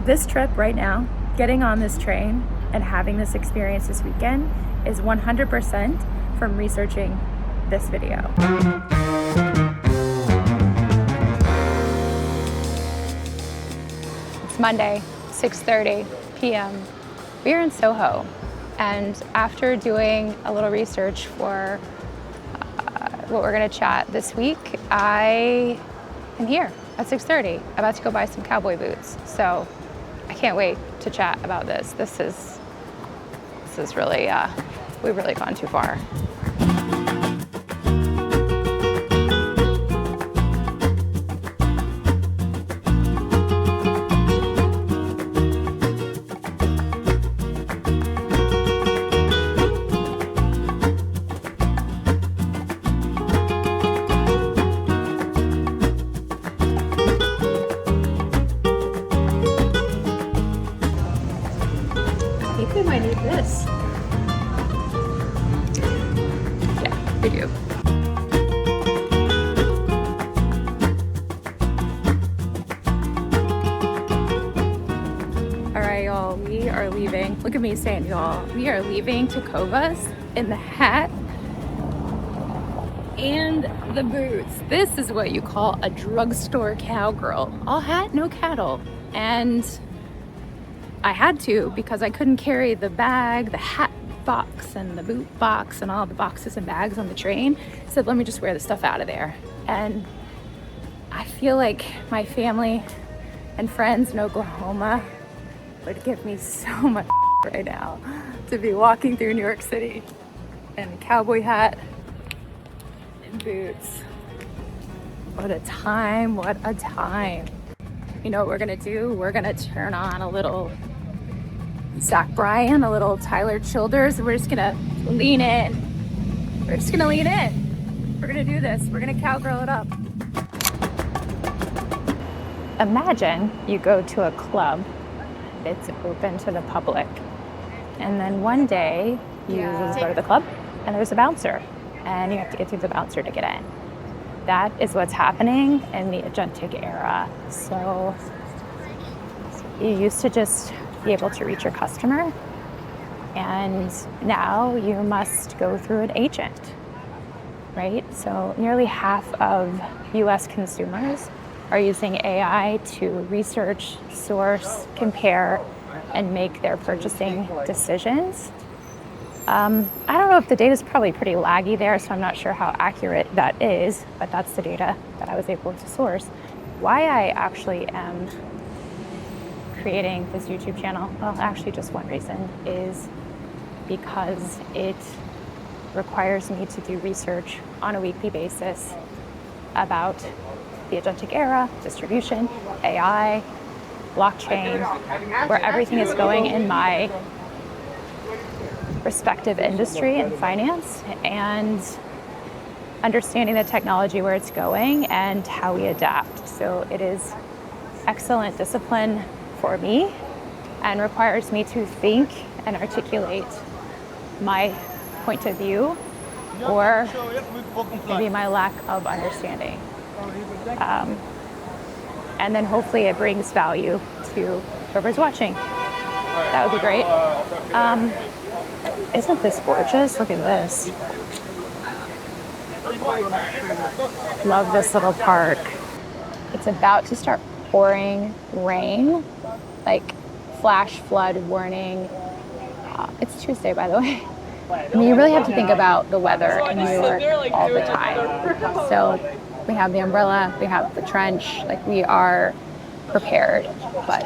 This trip right now, getting on this train and having this experience this weekend is 100% from researching this video. It's Monday, 6:30 p.m. We're in SoHo, and after doing a little research for what we're gonna chat this week, I am here at 6:30, about to go buy some cowboy boots. So I can't wait to chat about this. This is really, we've really gone too far. I think we might need this. Yeah, we do. All right, y'all, we are leaving. Look at me saying y'all. We are leaving Tacovas in the hat and the boots. This is what you call a drugstore cowgirl. All hat, no cattle. And I had to, because I couldn't carry the bag, the hat box, and the boot box, and all the boxes and bags on the train. I said, let me just wear the stuff out of there. And I feel like my family and friends in Oklahoma would give me so much right now to be walking through New York City in a cowboy hat and boots. What a time, what a time. You know what we're gonna do? We're gonna turn on a little Zach Bryan, a little Tyler Childers. We're just gonna lean in. We're just gonna lean in. We're gonna do this. We're gonna cowgirl it up. Imagine you go to a club that's open to the public, and then one day you go to the club and there's a bouncer, and you have to get through the bouncer to get in. That is what's happening in the agentic era. So you used to just be able to reach your customer, and now you must go through an agent, right? So nearly half of US consumers are using AI to research, source, compare, and make their purchasing decisions. I don't know if the data is probably pretty laggy there, so I'm not sure how accurate that is, but that's the data that I was able to source. Why I actually am creating this YouTube channel, well, actually just one reason, is because it requires me to do research on a weekly basis about the agentic era, distribution, AI, blockchain, where everything is going in my respective industry and finance, and understanding the technology, where it's going, and how we adapt. So it is excellent discipline for me and requires me to think and articulate my point of view, or maybe my lack of understanding. And then hopefully it brings value to whoever's watching. That would be great. Isn't this gorgeous? Look at this. Love this little park. It's about to start pouring rain, like flash flood warning. It's Tuesday, by the way. I mean, you really have to think about the weather in New York all the time. So we have the umbrella, we have the trench, like we are prepared. But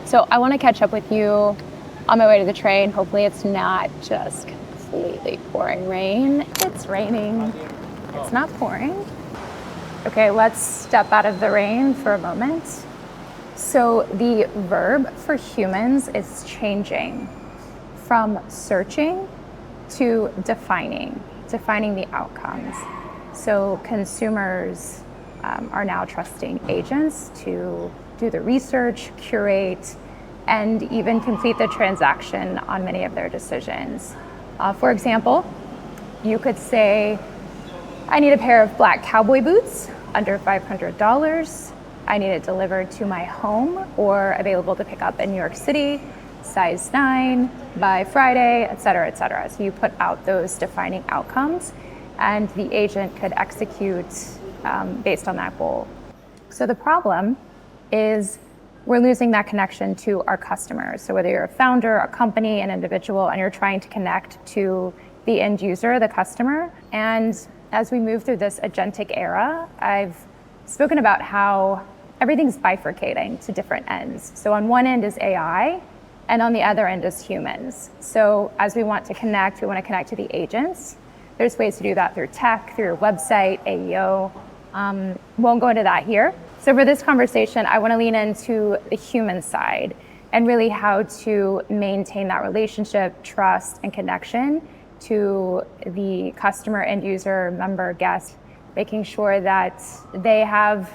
so I want to catch up with you on my way to the train. Hopefully it's not just completely pouring rain. It's raining. It's not pouring. Okay, let's step out of the rain for a moment. So the verb for humans is changing from searching to defining the outcomes. So consumers are now trusting agents to do the research, curate, and even complete the transaction on many of their decisions. For example, you could say, I need a pair of black cowboy boots under $500. I need it delivered to my home or available to pick up in New York City, size 9 by Friday, et cetera, et cetera. So you put out those defining outcomes and the agent could execute based on that goal. So the problem is we're losing that connection to our customers. So whether you're a founder, a company, an individual, and you're trying to connect to the end user, the customer. And as we move through this agentic era, I've spoken about how everything's bifurcating to different ends. So on one end is AI, and on the other end is humans. So as we want to connect, we want to connect to the agents. There's ways to do that through tech, through your website, AEO. Won't go into that here. So for this conversation, I want to lean into the human side and really how to maintain that relationship, trust, and connection to the customer, end user, member, guest, making sure that they have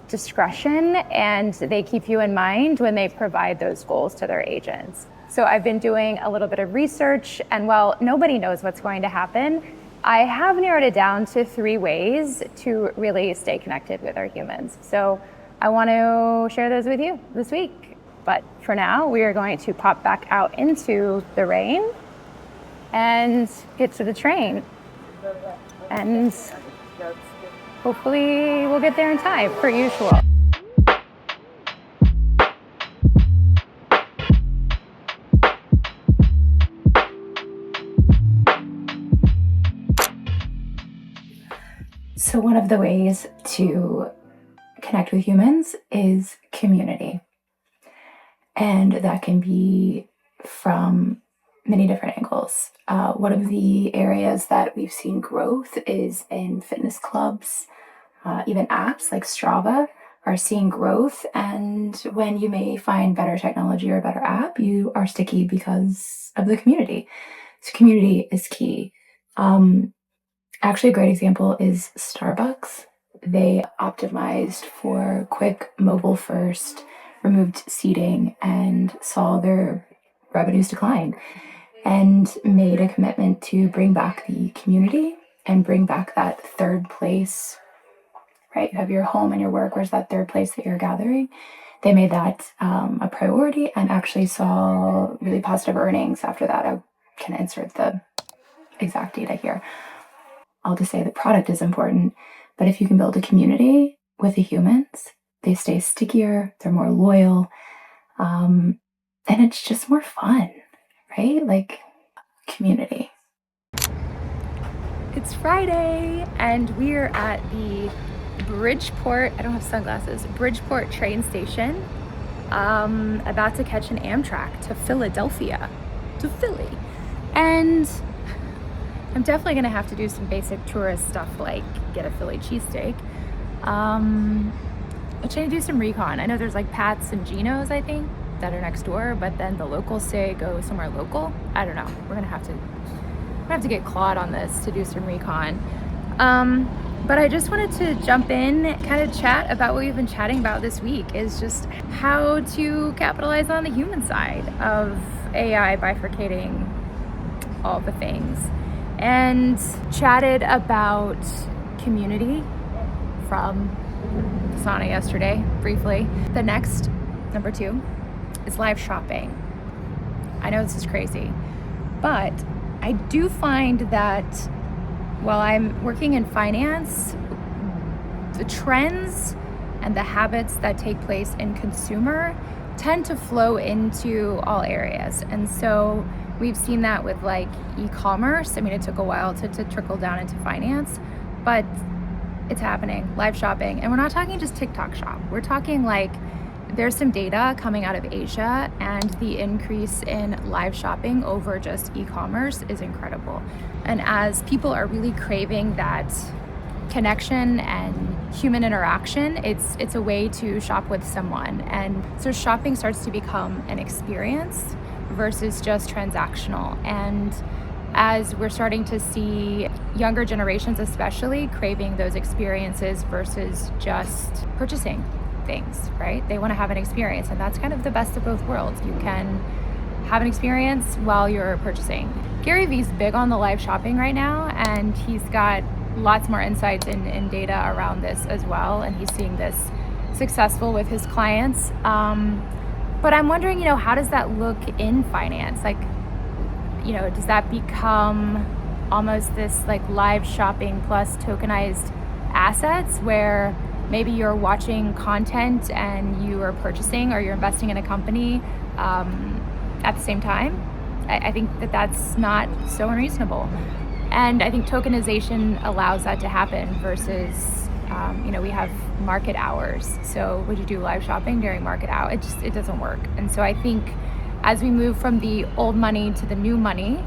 discretion and they keep you in mind when they provide those goals to their agents. So I've been doing a little bit of research, and while nobody knows what's going to happen, I have narrowed it down to 3 ways to really stay connected with our humans. So I want to share those with you this week. But for now, we are going to pop back out into the rain and get to the train. And hopefully we'll get there in time, per usual. So one of the ways to connect with humans is community. And that can be from many different angles. One of the areas that we've seen growth is in fitness clubs. Even apps like Strava are seeing growth. And when you may find better technology or a better app, you are sticky because of the community. So community is key. Actually, a great example is Starbucks. They optimized for quick mobile first, removed seating, and saw their revenues decline and made a commitment to bring back the community and bring back that third place, right? You have your home and your work. Where's that third place that you're gathering? They made that a priority and actually saw really positive earnings after that. I can insert the exact data here. I'll just say the product is important, but if you can build a community with the humans, they stay stickier, they're more loyal, and it's just more fun, right? Like community. It's Friday, and we're at the Bridgeport, I don't have sunglasses, Bridgeport train station, about to catch an Amtrak to Philadelphia, to Philly. And I'm definitely gonna have to do some basic tourist stuff like get a Philly cheesesteak. I'm trying to do some recon. I know there's like Pat's and Gino's, I think, that are next door, but then the locals say go somewhere local. I don't know. We're gonna have to get Claude on this to do some recon. But I just wanted to jump in, kind of chat about what we've been chatting about this week, is just how to capitalize on the human side of AI bifurcating all the things. And chatted about community from sauna yesterday, briefly. The next, number 2, is live shopping. I know this is crazy, but I do find that while I'm working in finance, the trends and the habits that take place in consumer tend to flow into all areas. And so we've seen that with like e-commerce. I mean, it took a while to trickle down into finance, but it's happening, live shopping. And we're not talking just TikTok shop. We're talking like there's some data coming out of Asia, and the increase in live shopping over just e-commerce is incredible. And as people are really craving that connection and human interaction, it's a way to shop with someone. And so shopping starts to become an experience versus just transactional. And as we're starting to see younger generations especially craving those experiences versus just purchasing things, right? They want to have an experience, and that's kind of the best of both worlds. You can have an experience while you're purchasing. Gary Vee's big on the live shopping right now, and he's got lots more insights and data around this as well, and he's seeing this successful with his clients. But I'm wondering, how does that look in finance? Like, does that become almost this like live shopping plus tokenized assets where maybe you're watching content and you are purchasing or you're investing in a company at the same time? I think that's not so unreasonable. And I think tokenization allows that to happen versus, we have market hours. So would you do live shopping during market hour? It doesn't work. And so I think as we move from the old money to the new money,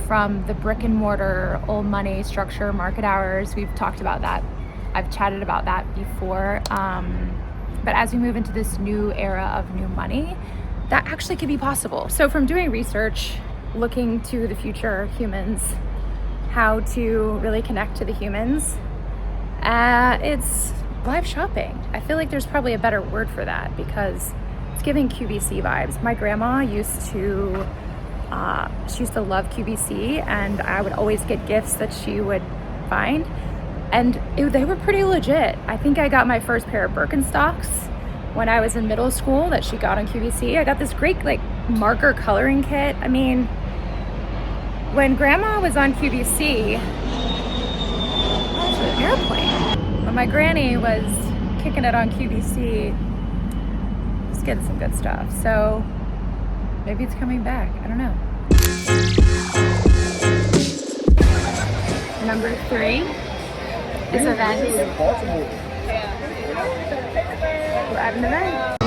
from the brick and mortar old money structure, market hours, we've talked about that. I've chatted about that before. But as we move into this new era of new money, that actually could be possible. So from doing research, looking to the future humans, how to really connect to the humans, it's live shopping. I feel like there's probably a better word for that because it's giving QVC vibes. My grandma used to love QVC, and I would always get gifts that she would find, and they were pretty legit. I think I got my first pair of Birkenstocks when I was in middle school that she got on QVC. I got this great like marker coloring kit. I mean, when grandma was on QVC, that was an airplane. When my granny was kicking it on QVC, just getting some good stuff. So maybe it's coming back. I don't know. Number 3 is events. We're at an event.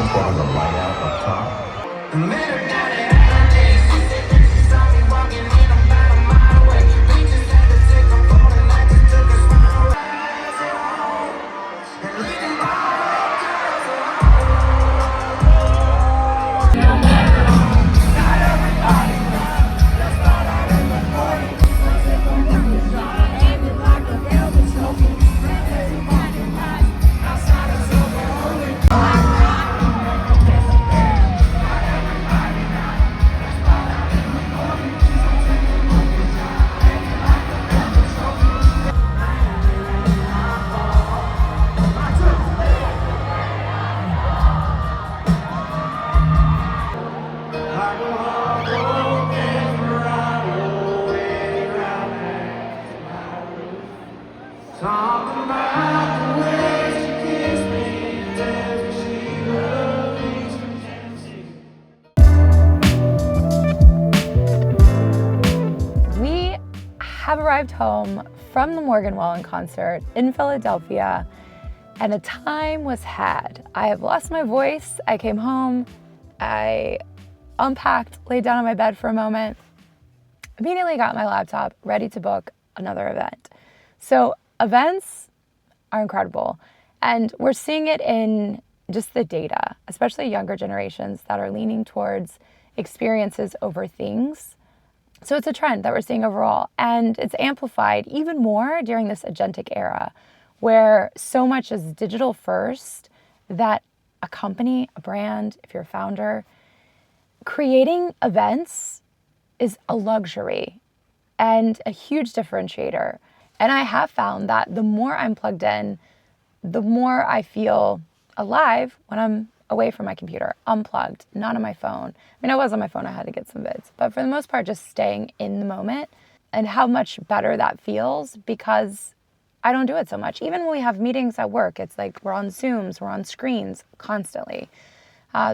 Have arrived home from the Morgan Wallen concert in Philadelphia, and a time was had. I have lost my voice. I came home, I unpacked, laid down on my bed for a moment, immediately got my laptop ready to book another event. So events are incredible, and we're seeing it in just the data, especially younger generations that are leaning towards experiences over things. So it's a trend that we're seeing overall, and it's amplified even more during this agentic era where so much is digital first that a company, a brand, if you're a founder, creating events is a luxury and a huge differentiator. And I have found that the more I'm plugged in, the more I feel alive when I'm away from my computer, unplugged, not on my phone. I mean, I was on my phone, I had to get some vids, but for the most part, just staying in the moment, and how much better that feels because I don't do it so much. Even when we have meetings at work, it's like we're on Zooms, we're on screens constantly.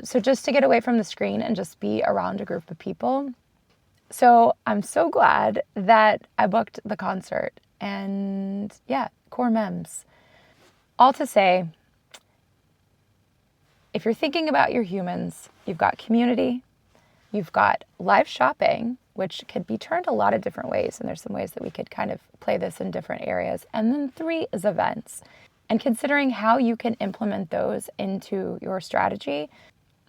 So just to get away from the screen and just be around a group of people. So I'm so glad that I booked the concert, and yeah, core memes. All to say, if you're thinking about your humans, you've got community, you've got live shopping, which could be turned a lot of different ways. And there's some ways that we could kind of play this in different areas. And then 3 is events. And considering how you can implement those into your strategy.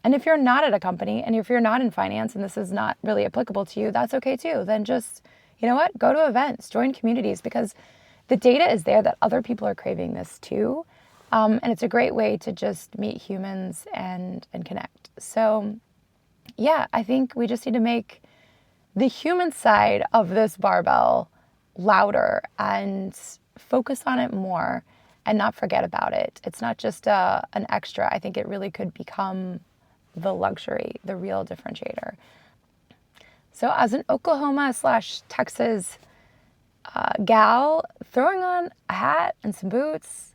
And if you're not at a company, and if you're not in finance and this is not really applicable to you, that's okay too. Then just, you know what, go to events, join communities, because the data is there that other people are craving this too. And it's a great way to just meet humans and connect. So yeah, I think we just need to make the human side of this barbell louder and focus on it more. and not forget about it. It's not just an extra. I think it really could become the luxury, the real differentiator. So as an Oklahoma/Texas gal, throwing on a hat and some boots,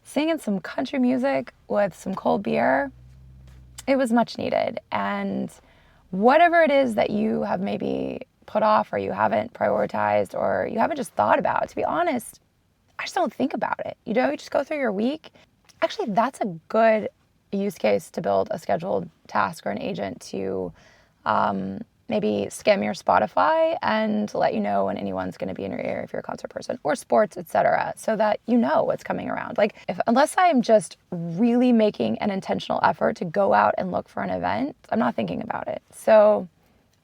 singing some country music with some cold beer, it was much needed. And whatever it is that you have maybe put off or you haven't prioritized or you haven't just thought about, to be honest, I just don't think about it. You just go through your week. Actually, that's a good use case to build a scheduled task or an agent to maybe skim your Spotify and let you know when anyone's going to be in your ear if you're a concert person or sports, etc., so that you know what's coming around. Like unless I am just really making an intentional effort to go out and look for an event, I'm not thinking about it. So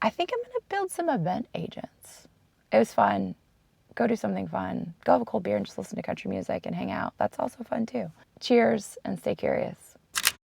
I think I'm going to build some event agents. It was fun. Go do something fun. Go have a cold beer and just listen to country music and hang out. That's also fun too. Cheers and stay curious.